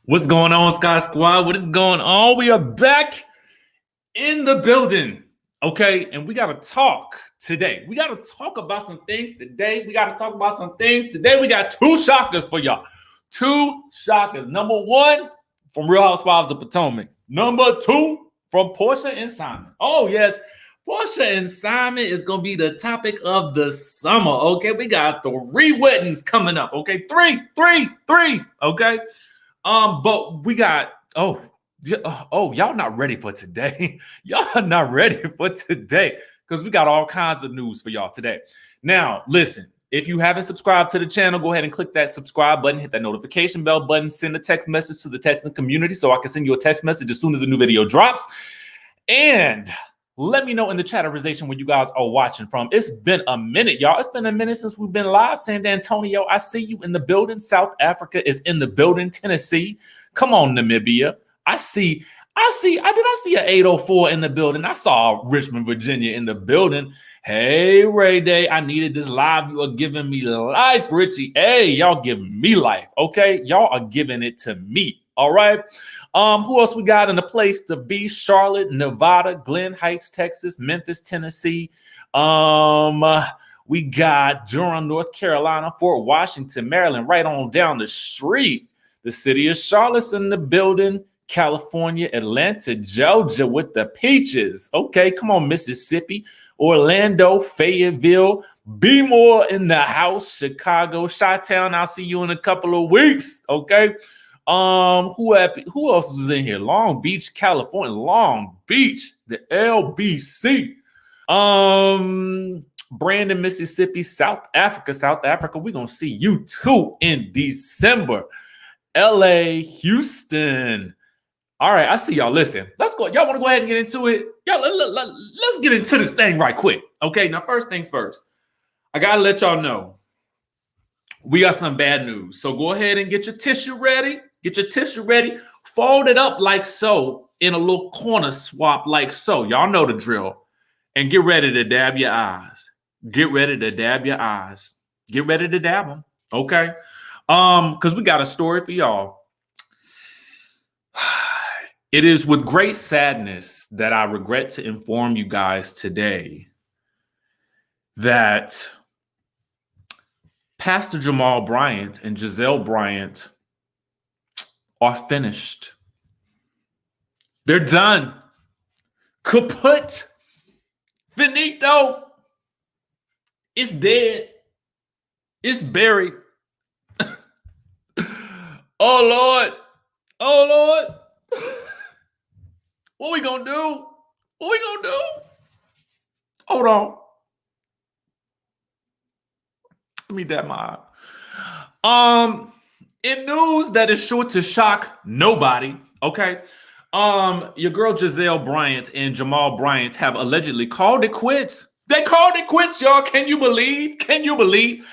What's going on, Sky Squad? What is going on? We are back in the building, okay? And we got to talk today. We got to talk about some things today. We got two shockers for y'all. Two shockers. Number one, from Real Housewives of Potomac. Number two, from Porsha and Simon. Oh, yes. Porsha and Simon is going to be the topic of the summer, okay? We got 3 weddings coming up, okay? Three, okay? But we got, y'all not ready for today. Y'all not ready for today because we got all kinds of news for y'all today. Now, listen, if you haven't subscribed to the channel, go ahead and click that subscribe button, hit that notification bell button, send a text message to the texting community so I can send you a text message as soon as a new video drops. And let me know in the chatterization where you guys are watching from. It's been a minute, y'all. It's been a minute since we've been live. San Antonio, I see you in the building. South Africa is in the building. Tennessee, come on, Namibia. I see an 804 in the building. I saw Richmond, Virginia in the building. Hey, Ray Day, I needed this live. You are giving me life, Richie. Hey, y'all giving me life, okay? Y'all are giving it to me, all right? Who else we got in the place to be? Charlotte, Nevada, Glen Heights, Texas, Memphis, Tennessee. We got Durham, North Carolina, Fort Washington, Maryland, right on down the street. The city of Charlotte's in the building. California, Atlanta, Georgia with the peaches. Okay, come on, Mississippi, Orlando, Fayetteville, be more in the house, Chicago, Chi-Town. I'll see you in a couple of weeks. Okay. Who else was in here? Long Beach, California, Long Beach, the LBC. Brandon, Mississippi, South Africa. We're gonna see you too in December. LA, Houston. All right, I see y'all. Listen, let's go. Y'all want to go ahead and get into it? Y'all, let's get into this thing right quick. Okay, now first things first. I gotta let y'all know we got some bad news. So go ahead and get your tissue ready. Fold it up like so in a little corner swap like so. Y'all know the drill. And get ready to dab your eyes. Get ready to dab them. Okay? Because we got a story for y'all. It is with great sadness that I regret to inform you guys today that Pastor Jamal Bryant and Gizelle Bryant are finished. They're done. Kaput. Finito. It's dead. It's buried. Oh, Lord. What we gonna do? Hold on. Let me dab my eye. In news that is sure to shock nobody, okay? Your girl Gizelle Bryant and Jamal Bryant have allegedly called it quits. They called it quits, y'all. Can you believe?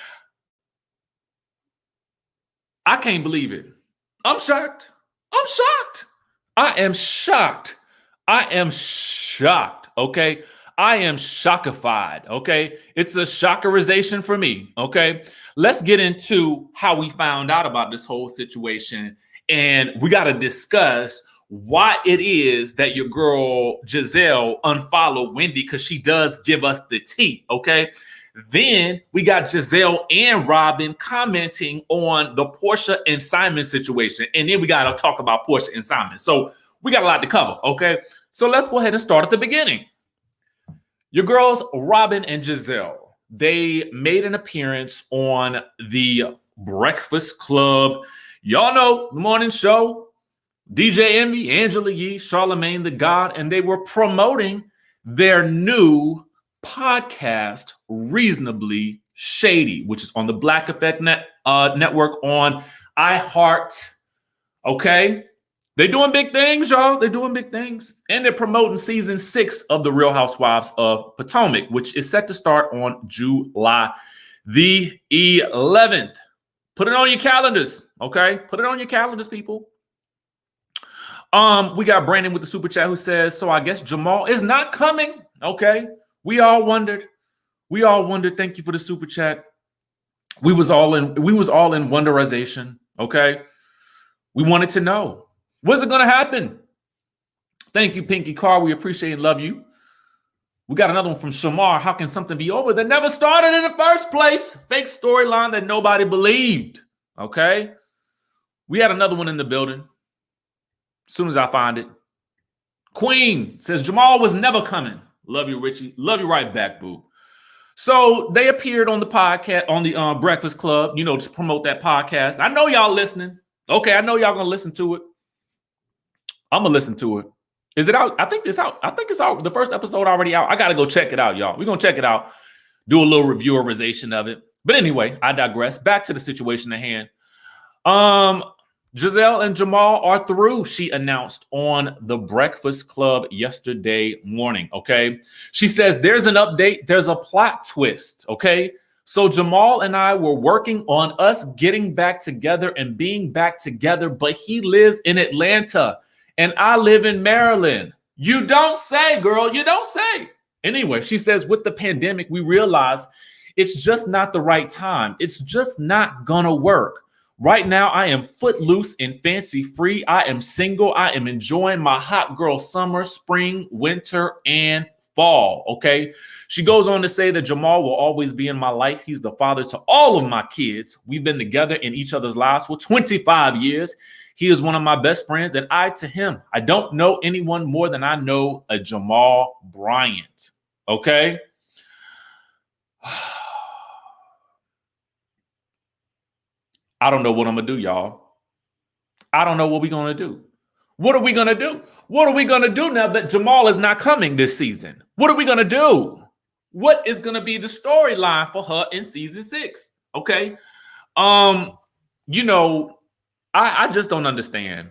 I can't believe it. I'm shocked. I am shocked, okay? I am shockified, okay? It's a shockerization for me, okay? Let's get into how we found out about this whole situation. And we got to discuss why it is that your girl Gizelle unfollowed Wendy, because she does give us the tea, okay? Then we got Gizelle and Robyn commenting on the Porsha and Simon situation. And then we got to talk about Porsha and Simon. So we got a lot to cover, okay? So let's go ahead and start at the beginning. Your girls, Robyn and Gizelle, they made an appearance on the Breakfast Club. Y'all know the morning show, DJ Envy, Angela Yee, Charlamagne the God, and they were promoting their new podcast, Reasonably Shady, which is on the Black Effect Network on iHeart. Okay? They're doing big things, y'all. They're doing big things. And they're promoting season 6 of The Real Housewives of Potomac, which is set to start on July the 11th. Put it on your calendars, okay? Put it on your calendars, people. We got Brandon with the super chat who says, so I guess Jamal is not coming, okay? We all wondered. Thank you for the super chat. We was all in wonderization, okay? We wanted to know, when's it going to happen? Thank you, Pinky Carr. We appreciate and love you. We got another one from Shamar. How can something be over that never started in the first place? Fake storyline that nobody believed. Okay. We had another one in the building. As soon as I find it. Queen says Jamal was never coming. Love you, Richie. Love you right back, boo. So they appeared on the podcast, on the Breakfast Club, to promote that podcast. I know y'all listening. Okay, I know y'all gonna listen to it. I'm gonna listen to it. Is it out? I think it's out. I think it's out. The first episode already out. I gotta go check it out, y'all. We're gonna check it out, do a little reviewerization of it. But anyway, I digress. Back to the situation at hand. Gizelle and Jamal are through, she announced on the Breakfast Club yesterday morning, okay? She says, there's an update, there's a plot twist, okay? So Jamal and I were working on us getting back together and being back together, but he lives in Atlanta and I live in Maryland. You don't say, girl, you don't say. Anyway, she says, with the pandemic, we realized it's just not the right time. It's just not gonna work. Right now, I am footloose and fancy free. I am single. I am enjoying my hot girl summer, spring, winter, and fall. Okay. She goes on to say that Jamal will always be in my life. He's the father to all of my kids. We've been together in each other's lives for 25 years. He is one of my best friends, and I to him. I don't know anyone more than I know a Jamal Bryant. Okay. I don't know what I'm going to do, y'all. I don't know what we're going to do. What are we going to do? What are we going to do now that Jamal is not coming this season? What are we going to do? What is going to be the storyline for her in season 6? Okay. I just don't understand.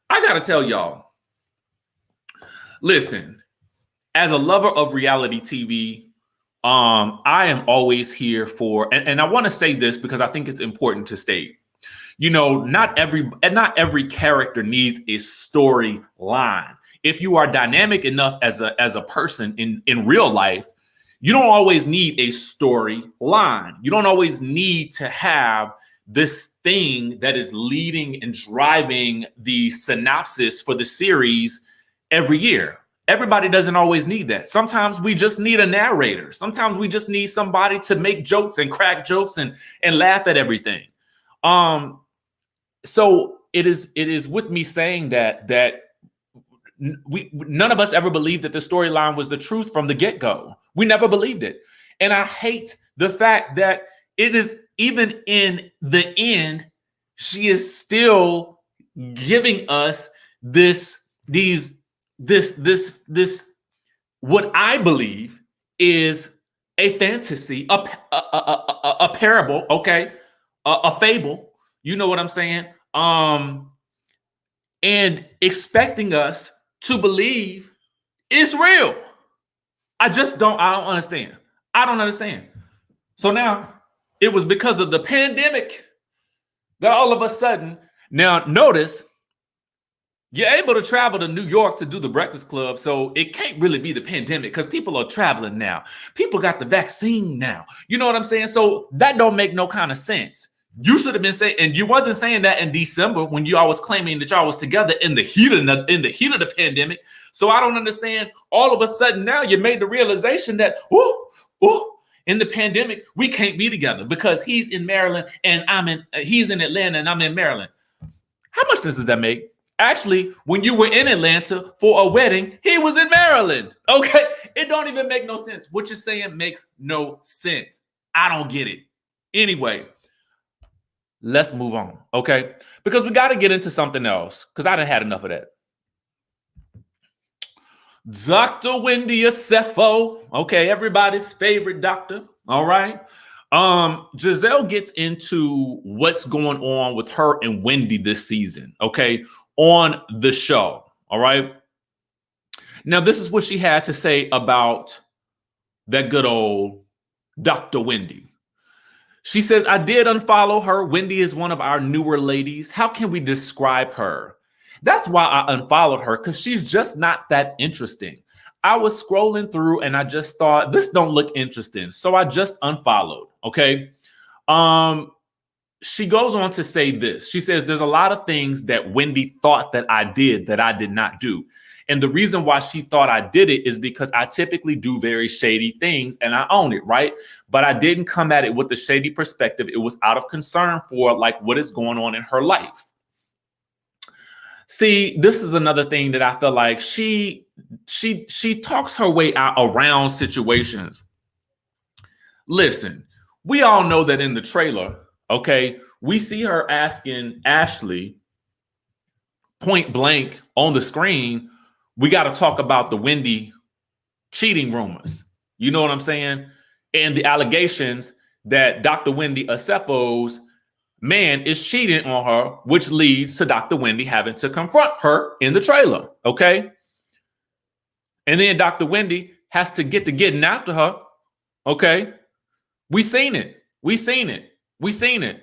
I got to tell y'all, listen, as a lover of reality TV, I am always here for, and I want to say this because I think it's important to state, not every character needs a storyline. If you are dynamic enough as a person in real life, you don't always need a storyline. You don't always need to have this thing that is leading and driving the synopsis for the series every year. Everybody doesn't always need that. Sometimes we just need a narrator. Sometimes we just need somebody to make jokes and crack jokes and laugh at everything. So it is with me saying that none of us ever believed that the storyline was the truth from the get-go. We never believed it. And I hate the fact that it is, even in the end, she is still giving us this what I believe is a fantasy, a parable, okay, a fable. You know what I'm saying? And expecting us to believe it's real. I don't understand. I don't understand. So now it was because of the pandemic that all of a sudden, now notice, you're able to travel to New York to do the Breakfast Club, so it can't really be the pandemic because people are traveling now. People got the vaccine now. You know what I'm saying? So that don't make no kind of sense. You should have been saying, and you wasn't saying that in December when y'all was claiming that y'all was together in the heat of the pandemic. So I don't understand. All of a sudden now you made the realization that, in the pandemic we can't be together because he's in Maryland and he's in Atlanta and I'm in Maryland. How much sense does that make? Actually, when you were in Atlanta for a wedding, he was in Maryland. Okay, it don't even make no sense. What you're saying makes no sense. I don't get it. Anyway, let's move on, okay? Because we got to get into something else because I done had enough of that. Dr. Wendy Asefo, okay, everybody's favorite doctor, all right? Gizelle gets into what's going on with her and Wendy this season, okay, on the show, all right? Now, this is what she had to say about that good old Dr. Wendy. She says, I did unfollow her. Wendy is one of our newer ladies. How can we describe her? That's why I unfollowed her, because she's just not that interesting. I was scrolling through and I just thought, this don't look interesting. So I just unfollowed, okay? she goes on to say this. She says, there's a lot of things that Wendy thought that I did that I did not do. And the reason why she thought I did it is because I typically do very shady things and I own it, right? But I didn't come at it with the shady perspective. It was out of concern for like what is going on in her life. See, this is another thing that I feel like she talks her way out around situations. Listen, we all know that in the trailer, okay, we see her asking Ashley point blank on the screen, we got to talk about the Wendy cheating rumors. You know what I'm saying? And the allegations that Dr. Wendy Acefo's man is cheating on her, which leads to Dr. Wendy having to confront her in the trailer, okay? And then Dr. Wendy has to get to getting after her, okay? We seen it. We seen it. We seen it.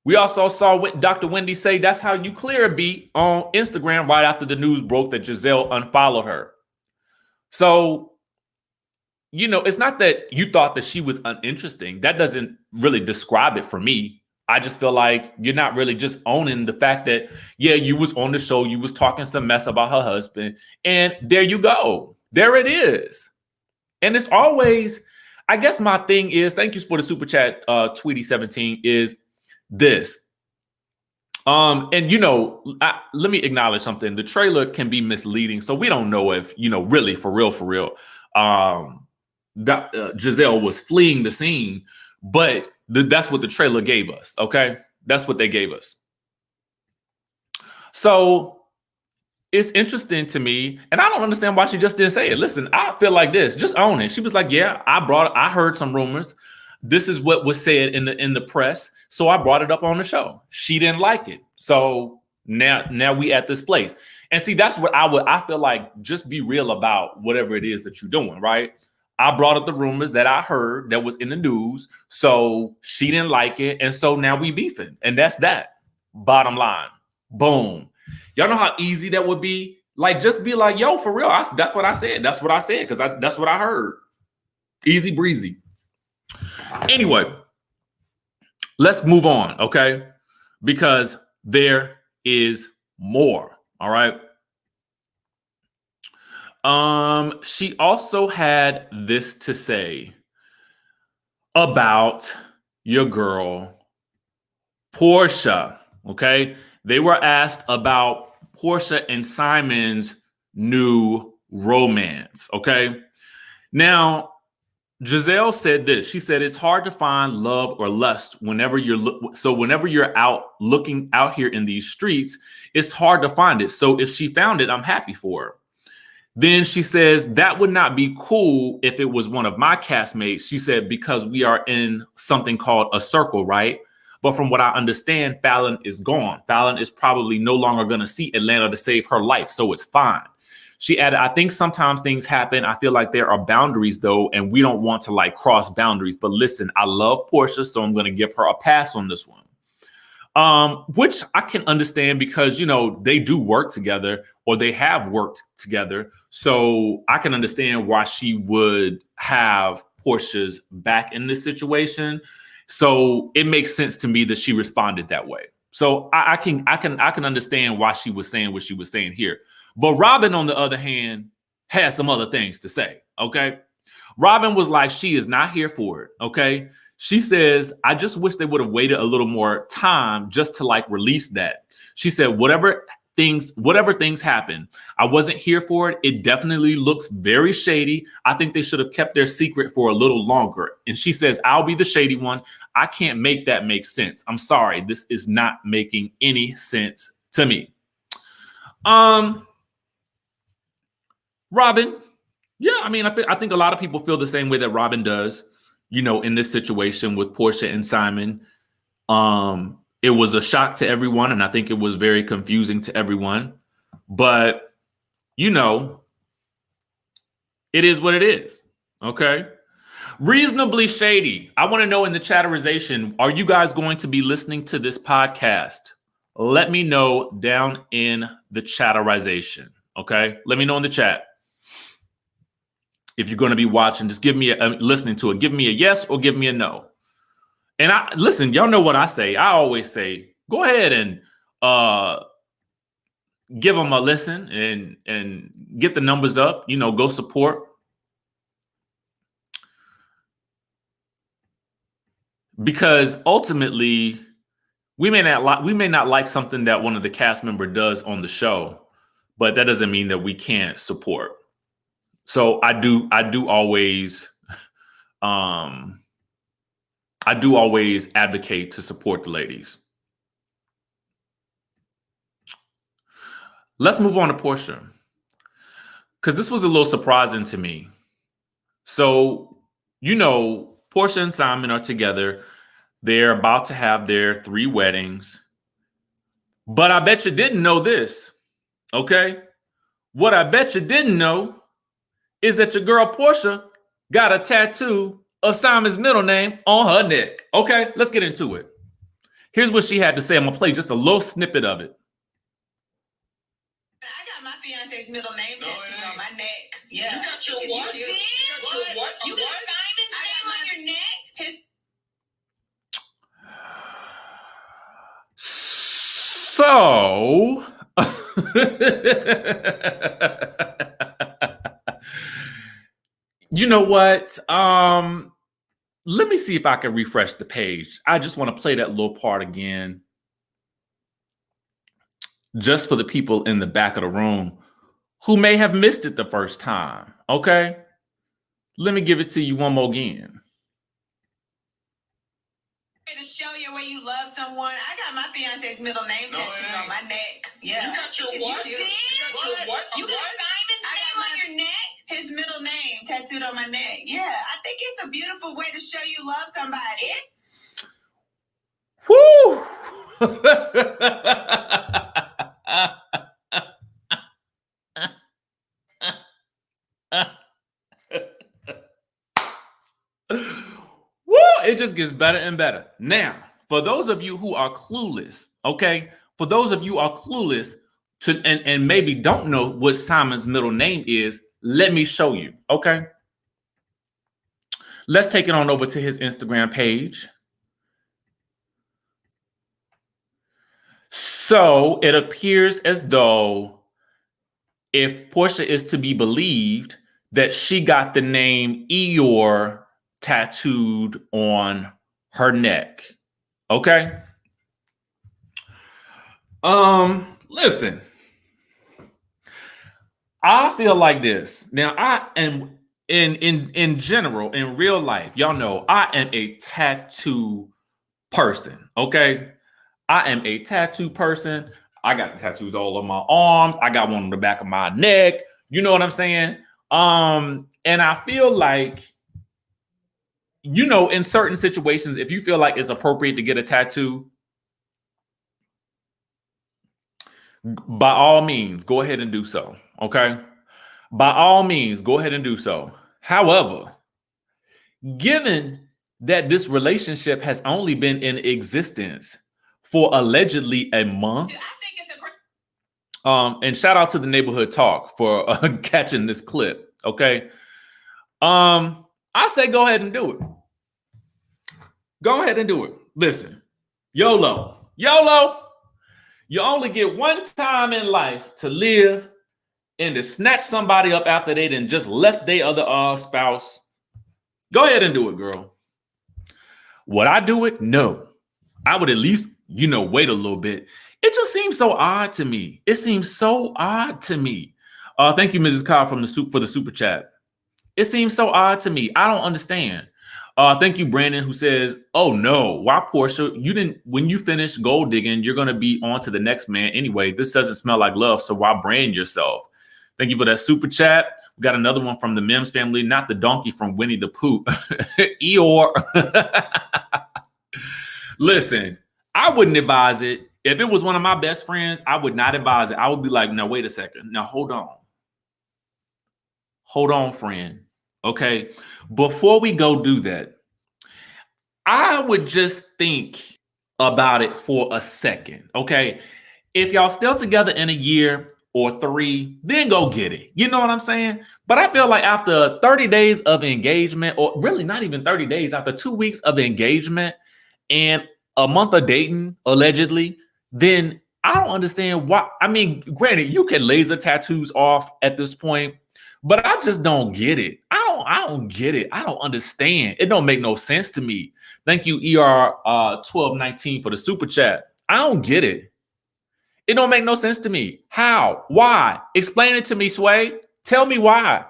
We also saw Dr. Wendy say that's how you clear a beat on Instagram right after the news broke that Gizelle unfollowed her. So, you know, it's not that you thought that she was uninteresting. That doesn't really describe it for me. I just feel like you're not really just owning the fact that, yeah, you was on the show, you was talking some mess about her husband, and there you go. There it is. And it's always, I guess my thing is, thank you for the super chat, Tweety17, is this. And you know, let me acknowledge something. The trailer can be misleading, so we don't know if, you know, really for real, Gizelle was fleeing the scene, but that's what the trailer gave us. Okay, that's what they gave us. So it's interesting to me, and I don't understand why she just didn't say it. Listen, I feel like this. Just own it. She was like, "Yeah, I heard some rumors. This is what was said in the press, so I brought it up on the show." She didn't like it, so now we at this place. And see, that's what I feel like. Just be real about whatever it is that you're doing, right? I brought up the rumors that I heard that was in the news, so she didn't like it, and so now we beefing, and that's that. Bottom line, boom. Y'all know how easy that would be. Like, just be like, "Yo, for real, that's what I said. That's what I said because that's what I heard." Easy breezy. Anyway, let's move on, okay? Because there is more, all right? She also had this to say about your girl, Porsha, okay? They were asked about Porsha and Simon's new romance, okay? Now, Gizelle said this. She said, it's hard to find love or lust whenever you're out looking out here in these streets, it's hard to find it. So if she found it, I'm happy for her. Then she says, that would not be cool if it was one of my castmates. She said, because we are in something called a circle, right? But from what I understand, Fallon is gone. Fallon is probably no longer going to see Atlanta to save her life. So it's fine. She added, I think sometimes things happen. I feel like there are boundaries, though, and we don't want to like cross boundaries. But listen, I love Porsha, so I'm going to give her a pass on this one. Which I can understand because, you know, they do work together or they have worked together. So I can understand why she would have Porsha's back in this situation. So it makes sense to me that she responded that way. So I can understand why she was saying what she was saying here. But Robyn, on the other hand, has some other things to say. OK, Robyn was like, she is not here for it. OK, she says, I just wish they would have waited a little more time just to like release that. She said, whatever things happen, I wasn't here for it. It definitely looks very shady. I think they should have kept their secret for a little longer. And she says, I'll be the shady one. I can't make that make sense. I'm sorry. This is not making any sense to me. Robyn. Yeah, I mean, I think a lot of people feel the same way that Robyn does, you know, in this situation with Porsha and Simon. It was a shock to everyone, and I think it was very confusing to everyone. But, you know, it is what it is. Okay. Reasonably shady. I want to know in the chatterization, are you guys going to be listening to this podcast? Let me know down in the chatterization. Okay. Let me know in the chat. If you're going to be watching, just give me listening to it. Give me a yes or give me a no. And I listen, y'all know what I say. I always say, go ahead and give them a listen and get the numbers up. You know, go support. Because ultimately, we may not like something that one of the cast member does on the show, but that doesn't mean that we can't support. So I do always advocate to support the ladies. Let's move on to Porsha, because this was a little surprising to me. So, you know, Porsha and Simon are together. They're about to have their 3 weddings. But I bet you didn't know this, okay? What I bet you didn't know is that your girl Porsha got a tattoo of Simon's middle name on her neck. Okay, let's get into it. Here's what she had to say. I'm gonna play just a little snippet of it. I got my fiance's middle name tattooed on my neck. Yeah. You got your what? You got what? You got Simon's name on your neck? So, you know what? Let me see if I can refresh the page. I just want to play that little part again, just for the people in the back of the room who may have missed it the first time. Okay, let me give it to you one more again. To show you where you love someone, I got my fiance's middle name tattooed on my neck. Yeah. You got your what? You got what? You got Simon's name on your neck? His middle name tattooed on my neck. Yeah, I think it's a beautiful way to show you love somebody. Woo! It just gets better and better. Now, for those of you who are clueless, okay? For those of you who are clueless and maybe don't know what Simon's middle name is, let me show you, okay? Let's take it on over to his Instagram page. So it appears as though, if Porsha is to be believed, that she got the name Eeyore tattooed on her neck. Okay? Listen. I feel like this. Now, I am in general, in real life, y'all know I am a tattoo person. Okay? I am a tattoo person. I got tattoos all over my arms. I got one on the back of my neck. You know what I'm saying? And I feel like, you know, in certain situations, if you feel like it's appropriate to get a tattoo, by all means, go ahead and do so. Okay? By all means, go ahead and do so. However, given that this relationship has only been in existence for allegedly a month, I think it's a great. And shout out to the Neighborhood Talk for catching this clip. Okay. I say go ahead and do it. Go ahead and do it. Listen, YOLO. You only get one time in life to live, and to snatch somebody up after they done just left their other spouse. Go ahead and do it, girl. Would I do it? No. I would at least, you know, wait a little bit. It just seems so odd to me. It seems so odd to me. Thank you, Mrs. Kyle, for the super chat. It seems so odd to me. I don't understand. Thank you, Brandon, who says, "Oh no, why Porsha? You didn't. When you finish gold digging, you're gonna be on to the next man anyway. This doesn't smell like love, so why brand yourself?" Thank you for that super chat. We got another one from the Mims family, not the donkey from Winnie the Pooh. Eeyore. Listen, I wouldn't advise it. If it was one of my best friends, I would not advise it. I would be like, no, wait a second. Now, hold on. Hold on, friend. Okay. Before we go do that, I would just think about it for a second. Okay. If y'all still together in a year or 3, then go get it. You know what I'm saying? But I feel like after 30 days of engagement, or really not even 30 days, after 2 weeks of engagement, and a month of dating, allegedly, then I don't understand why. I mean, granted, you can laser tattoos off at this point, but I just don't get it. I don't get it. I don't understand. It don't make no sense to me. Thank you, ER 1219 for the super chat. I don't get it. It don't make no sense to me. How? Why? Explain it to me, Sway. Tell me why.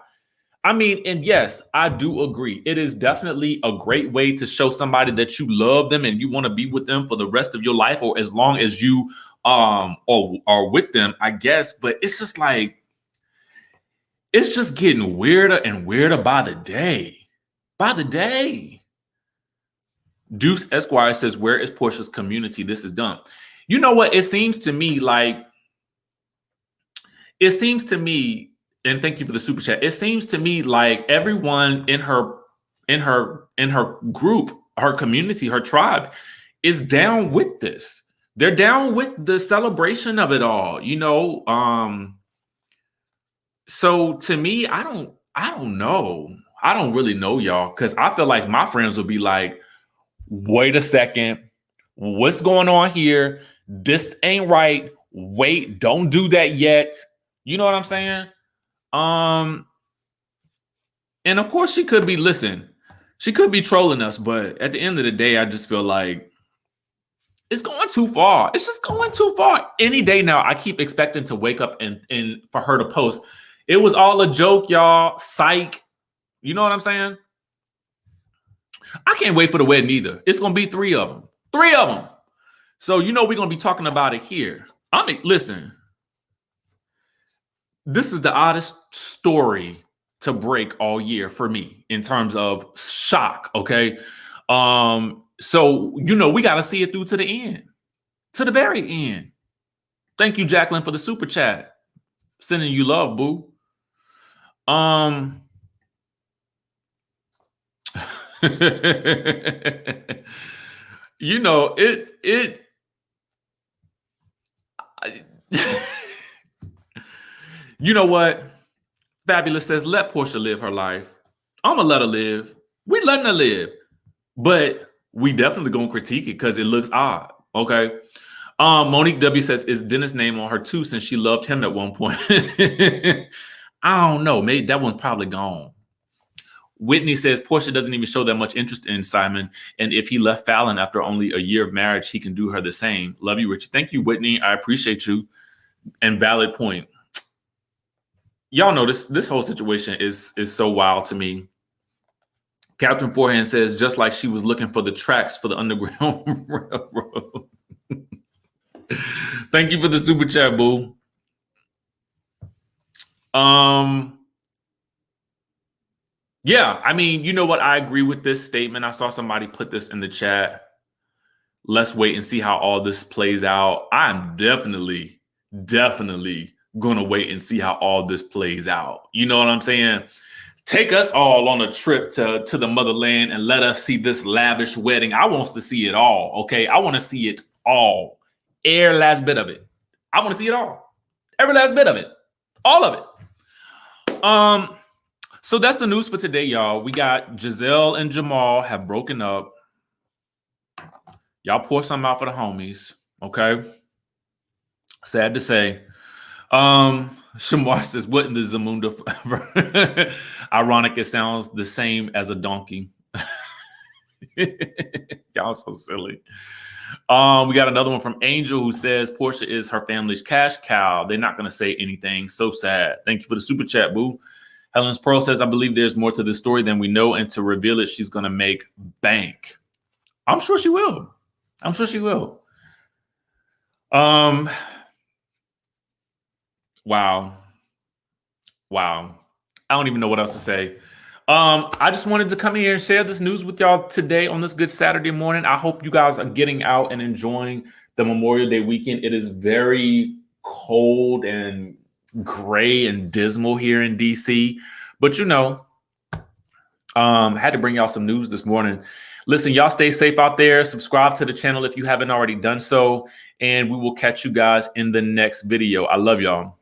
I mean, and yes, I do agree. It is definitely a great way to show somebody that you love them and you want to be with them for the rest of your life, or as long as you or are with them, I guess. But it's just like, it's just getting weirder and weirder by the day. By the day. Deuce Esquire says, where is Porsha's community? This is dumb. You know what? It seems to me, and thank you for the super chat. It seems to me like everyone in her group, her community, her tribe is down with this. They're down with the celebration of it all, you know. So to me, I don't know. I don't really know, y'all, because I feel like my friends will be like, wait a second, what's going on here? This ain't right. Wait, don't do that yet. You know what I'm saying? And of course she could be, she could be trolling us, but at the end of the day, I just feel like it's going too far. It's just going too far. Any day now, I keep expecting to wake up and for her to post, it was all a joke, y'all. Psych. You know what I'm saying? I can't wait for the wedding either. It's going to be 3 of them. 3 of them. So, you know, we're going to be talking about it here. I mean, listen, this is the oddest story to break all year for me in terms of shock. Okay. So, you know, we got to see it through to the end, to the very end. Thank you, Jacqueline, for the super chat. Sending you love, boo. You know, you know what? Fabulous says, let Porsha live her life. I'm gonna let her live. We letting her live, but we definitely gonna critique it because it looks odd. Okay. Monique W says, is Dennis' name on her too, since she loved him at one point? I don't know. Maybe that one's probably gone. Whitney says, Porsha doesn't even show that much interest in Simon. And if he left Fallon after only a year of marriage, he can do her the same. Love you, Richie. Thank you, Whitney. I appreciate you. And valid point. Y'all know this whole situation is so wild to me. Captain Forehand says, just like she was looking for the tracks for the Underground Railroad. Thank you for the super chat, boo. Yeah, I mean, you know what? I agree with this statement. I saw somebody put this in the chat. Let's wait and see how all this plays out. I'm definitely going to wait and see how all this plays out. You know what I'm saying? Take us all on a trip to the motherland and let us see this lavish wedding. I want to see it all, okay? I want to see it all. Every last bit of it. I want to see it all. Every last bit of it. All of it. So that's the news for today, y'all. We got Gizelle and Jamal have broken up. Y'all pour something out for the homies, okay? Sad to say. Shamar says, what in the Zamunda? Ironic, it sounds the same as a donkey. Y'all so silly. We got another one from Angel who says Porsha is her family's cash cow. They're not going to say anything. So sad. Thank you for the super chat, boo. Helen's Pearl says, I believe there's more to this story than we know, and to reveal it, she's going to make bank. I'm sure she will. I'm sure she will. Wow. I don't even know what else to say. I just wanted to come here and share this news with y'all today on this good Saturday morning. I hope you guys are getting out and enjoying the Memorial Day weekend. It is very cold and gray and dismal here in DC, but you know, had to bring y'all some news this morning. Listen, y'all stay safe out there. Subscribe to the channel if you haven't already done so, and we will catch you guys in the next video. I love y'all.